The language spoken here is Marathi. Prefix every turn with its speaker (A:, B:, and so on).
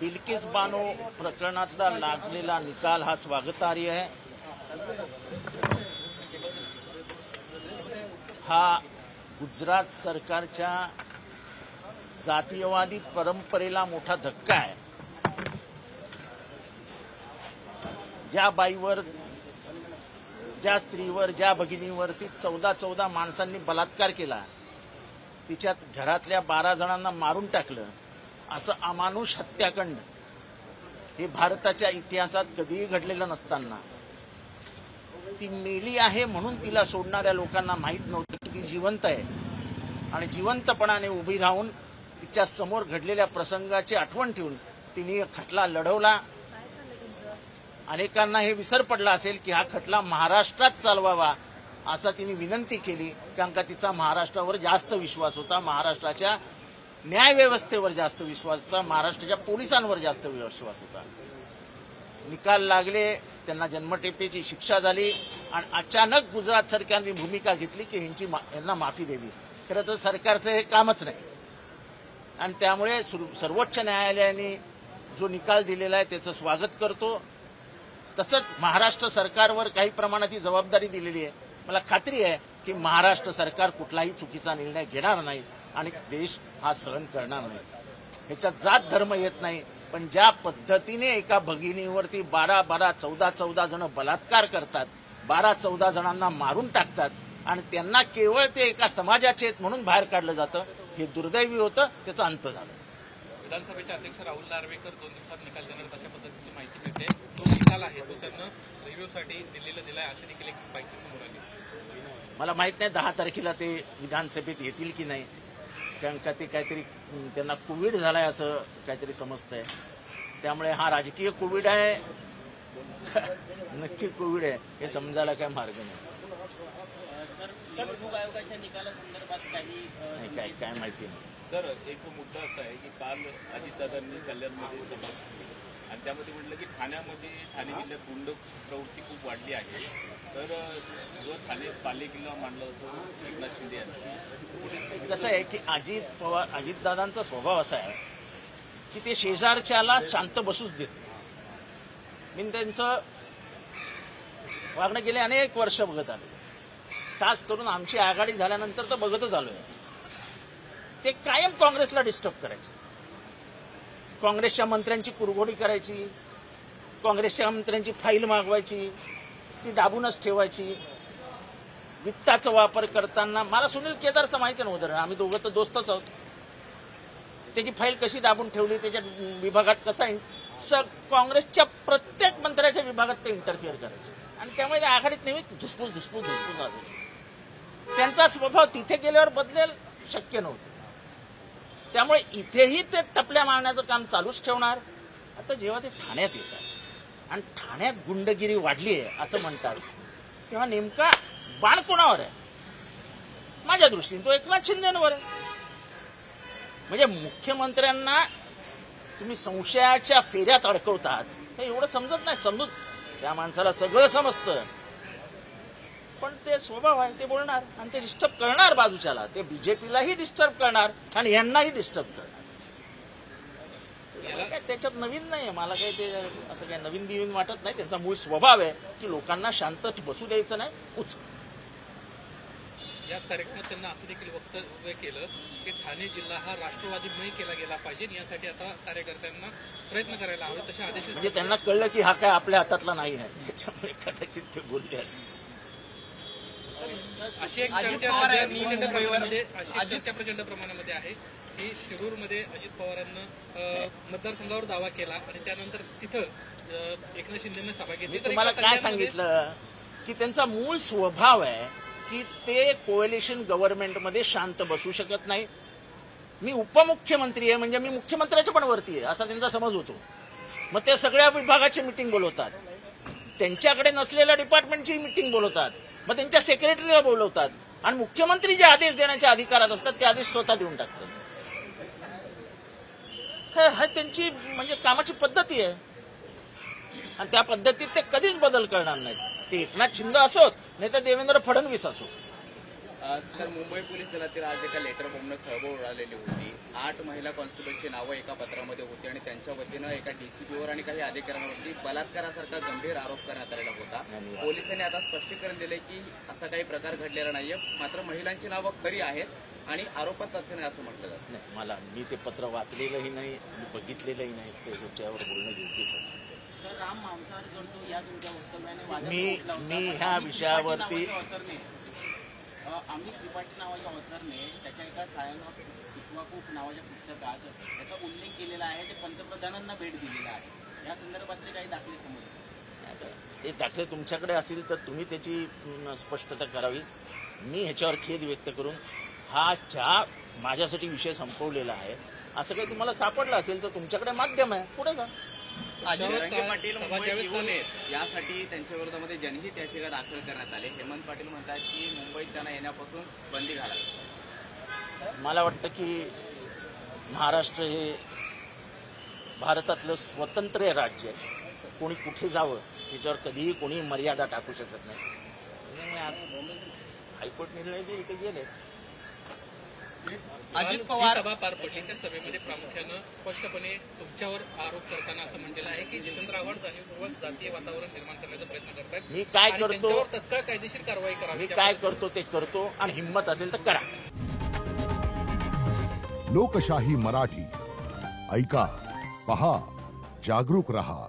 A: बिल्किस बानो प्रकरणातला लागलेला निकाल हा स्वागतार्ह आहे। हा गुजरात सरकारच्या जातीयवादी परंपरेला मोठा धक्का आहे। ज्या बाईवर, ज्या स्त्रीवर, ज्या भगिनीवरती 14 माणसांनी बलात्कार केला, तिच्यात घरातल्या 12 जणांना मारून टाकलं, असं अमानुष हत्याकांड हे भारताच्या इतिहासात कधीही घडलेलं नसताना ती मेली आहे म्हणून तिला सोडणाऱ्या लोकांना माहीत नव्हतं की ती जिवंत आहे आणि जिवंतपणाने उभी राहून तिच्या समोर घडलेल्या प्रसंगाची आठवण ठेवून तिने खटला लढवला। अनेकांना हे विसर पडला असेल की हा खटला महाराष्ट्रात चालवावा असा तिने विनंती केली, कारण का तिचा महाराष्ट्रावर जास्त विश्वास होता, महाराष्ट्राच्या न्यायव्यवस्थेवर जास्त विश्वास होता, महाराष्ट्राच्या पोलिसांवर जास्त विश्वास होता। निकाल लागले, त्यांना जन्मठेपेची शिक्षा झाली आणि अचानक गुजरात सरकारने भूमिका घेतली की यांना माफी द्यावी। खरं तर सरकारचं हे कामच नाही आणि त्यामुळे सर्वोच्च न्यायालयाने जो निकाल दिलेला आहे त्याचं स्वागत करतो। तसंच महाराष्ट्र सरकारवर काही प्रमाणात ही जबाबदारी दिलेली आहे। मला खात्री आहे की महाराष्ट्र सरकार कुठलाही चुकीचा निर्णय घेणार नाही आणि देश हा सहन करणार नाही। ह्याच्यात जात धर्म येत नाही, पण ज्या पद्धतीने एका भगिनीवरती 12 14 जण बलात्कार करतात, 12 जणांना मारून टाकतात आणि त्यांना केवळ ते एका समाजाचे आहेत म्हणून बाहेर काढलं जातं, हे दुर्दैवी होतं। त्याचा अंत झाला।
B: विधानसभेचे अध्यक्ष राहुल नार्वेकर 2 दिवसात निकाल देणार अशा पद्धतीची माहिती मिळते। तो निकाल आहे तो त्यांना रिव्ह्यूसाठी दिल्लीला दिलाय अशी देखील एक माहिती समोर आली।
A: मला माहित नाही 10 तारखेला ते विधानसभेत येतील की नाही, कारण का ते काहीतरी त्यांना कोविड झालाय असं काहीतरी समजतंय, त्यामुळे हा राजकीय कोविड आहे नक्की कोविड आहे हे समजायला काय मार्ग नाही।
C: निवडणूक आयोगाच्या निकालासंदर्भात
A: काय माहिती नाही
D: सर। एक मुद्दा असा आहे की काल अजितदादांनी कल्याणमध्ये सभा घेतली आणि त्यामध्ये म्हटलं की ठाणे जिल्ह्यात गुंड प्रवृत्ती खूप वाढली आहे, तर जो ठाणे पालिकेला मांडला जातो एकनाथ शिंदे यांनी।
A: कसं आहे की अजितदादांचा स्वभाव असा आहे की ते शेजारच्याला शांत बसूच देत नाही। मी त्यांचं वागणं गेले अनेक वर्ष बघत आले, खास करून आमची आघाडी झाल्यानंतर तर बघतच आलोय। ते कायम काँग्रेसला डिस्टर्ब करायचे, काँग्रेसच्या मंत्र्यांची कुरघोडी करायची, काँग्रेसच्या मंत्र्यांची फाईल मागवायची, ती दाबूनच ठेवायची। वित्ताचा वापर करताना मला सुनील केदारचं माहिती नव्हतं, आम्ही दोघं तर दोस्तच आहोत। त्याची फाईल कशी दाबून ठेवली, त्याच्या विभागात कसा काँग्रेसच्या प्रत्येक मंत्र्याच्या विभागात ते इंटरफिअर करायचे आणि त्यामुळे आघाडीत नेहमी धुसफूस राहायचे। त्यांचा स्वभाव तिथे गेल्यावर बदलेल शक्य नव्हतं, त्यामुळे इथेही ते टपल्या मारण्याचं काम चालूच ठेवणार। आता जेव्हा ते ठाण्यात येतात आणि ठाण्यात गुंडगिरी वाढली आहे असं म्हणतात, तेव्हा नेमका बाण कोणावर आहे? माझ्या दृष्टीने तो एकनाथ शिंदेवर आहे। म्हणजे मुख्यमंत्र्यांना तुम्ही संशयाच्या फेऱ्यात अडकवतात हे एवढं समजत नाही। समजूच, त्या माणसाला सगळं समजतं, पण ते स्वभाव आहे, ते बोलणार आणि ते डिस्टर्ब करणार बाजूच्याला, ते बीजेपीलाही डिस्टर्ब करणार आणि यांनाही डिस्टर्ब करणार। त्याच्यात नवीन नाही, मला काही ते असं काही नवीन बिवीन वाटत नाही। त्यांचा मूळ स्वभाव आहे की लोकांना शांत बसू द्यायचं नाही, उच।
B: याच कार्यक्रमात त्यांना असं देखील वक्तव्य केलं की ठाणे जिल्हा हा राष्ट्रवादीमय केला गेला पाहिजे, यासाठी आता कार्यकर्त्यांना प्रयत्न करायला हवे तसे आदेश।
A: म्हणजे त्यांना कळलं की हा काय आपल्या हातातला नाही आहे, त्याच्यामुळे कदाचित ते बोलले असतील।
B: अशी एक चर्चा प्रचंड प्रमाणामध्ये आहे की शिरूरमध्ये अजित पवारांना मतदारसंघावर दावा केला आणि त्यानंतर तिथं एकनाथ शिंदेने सभा घेतली।
A: तुम्हाला काय सांगितलं की त्यांचा मूळ स्वभाव आहे की ते कोएलिशन गव्हर्नमेंटमध्ये शांत बसू शकत नाही। मी उपमुख्यमंत्री आहे म्हणजे मी मुख्यमंत्र्याच्या पण वरती आहे असा त्यांचा समज होतो। मग ते सगळ्या विभागाची मिटिंग बोलवतात, त्यांच्याकडे नसलेल्या डिपार्टमेंटची मिटिंग बोलवतात, मग त्यांच्या सेक्रेटरीला बोलवतात आणि मुख्यमंत्री जे आदेश देण्याच्या अधिकारात असतात ते आदेश स्वतः देऊन टाकतात। हा त्यांची म्हणजे कामाची पद्धती आहे आणि त्या पद्धतीत ते कधीच बदल करणार नाहीत। ते एकनाथ शिंदे असोत नाही तर देवेंद्र फडणवीस असो।
E: सर, मुंबई पोलीस दलातील आज एका लेटर बॉम्बनं खळबळ उडालेली होती. 8 महिला कॉन्स्टेबलची नावं एका पत्रामध्ये होती आणि त्यांच्या वतीनं एका डीसीपीवर आणि काही अधिकाऱ्यांवरती बलात्कारासारखा गंभीर आरोप करण्यात आलेला होता. पोलिसांनी आता स्पष्टीकरण दिले की असा काही प्रकार घडलेला नाहीये, मात्र महिलांची नावं खरी आहेत आणि आरोपात तथ्य नाही असं म्हटलं जातं.
A: नाही, मी ते पत्र वाचलेलंही नाही, मी बघितलेलंही नाही, त्याच्यावर बोलणं योग्य ठरतं.
C: सर, राम मांसाहार करतो या तुमच्या वक्तव्याने वादाचा
A: मी ह्या विषयावरती
C: अमित त्रिपाठी नावाच्या ऑथरने त्याच्या एका सायन ऑफ विश्वाकूट नावाच्या पुस्तकात त्याचा उल्लेख केलेला आहे. ते पंतप्रधानांना भेट दिलेला आहे. या संदर्भातले काही दाखले समोर
A: ते दाखले तुमच्याकडे असतील तर तुम्ही त्याची स्पष्टता करावी. मी ह्याच्यावर खेद व्यक्त करून हा ज्या माझ्यासाठी विषय संपवलेला आहे असं काही तुम्हाला सापडलं असेल तर तुमच्याकडे माध्यम आहे, पुढे जा.
E: जरांगे पाटील मुंबईत येऊ नयेत यासाठी त्यांच्या विरोधामध्ये जनहित याचिका दाखल करण्यात आली. हेमंत पाटील म्हणतात की मुंबईत त्यांना येण्यापासून बंदी घालावी.
A: मला वाटतं की महाराष्ट्र हे भारतातलं स्वतंत्र राज्य आहे. कोणी कुठे जावं याच्यावर कधीही कोणी मर्यादा टाकू शकत नाही. त्यामुळे असं हायकोर्ट निर्णय जे इथे गेले.
B: अजित पवार सभा पार पडली त्या सभेमध्ये प्रामुख्यानं स्पष्टपणे तुमच्यावर आरोप करताना असं म्हटलेलं आहे की जितेंद्र आव्हाड जाणीवपूर्वक जातीय वातावरण निर्माण करण्याचा प्रयत्न करतात.
A: मी काय
B: आणि
A: करतो
B: त्यांच्यावर तत्काळ कायदेशीर कारवाई करावी.
A: मी काय करतो ते करतो आणि हिंमत असेल तर करा.
F: लोकशाही मराठी ऐका, पहा, जागरूक रहा.